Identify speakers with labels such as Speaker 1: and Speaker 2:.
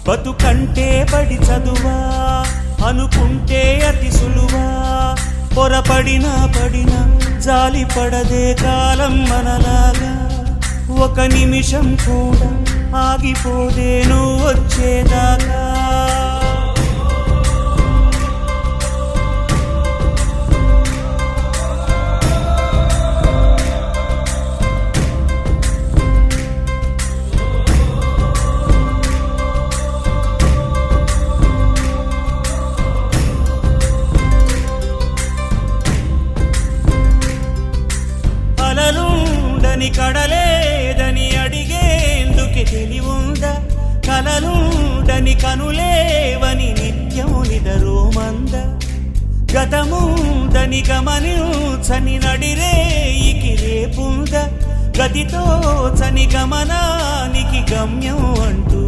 Speaker 1: బతుకంటే బడి చదువా అనుకుంటే అతి సులువా పొరపడినా పడినా జాలి పడదే కాలం మనలాగా ఒక నిమిషం కూడా ఆగిపోదే నువ్వు వచ్చేదాకా కలలుండని కడలేదని అడిగేందుకే తెలివుందా కలలుండని కనులేవని నిత్యము నిదరోమంద గతముందని గమనించని నడిరేయికి రేపుందా గతితో చని గమనానికి గమ్యం అంటూ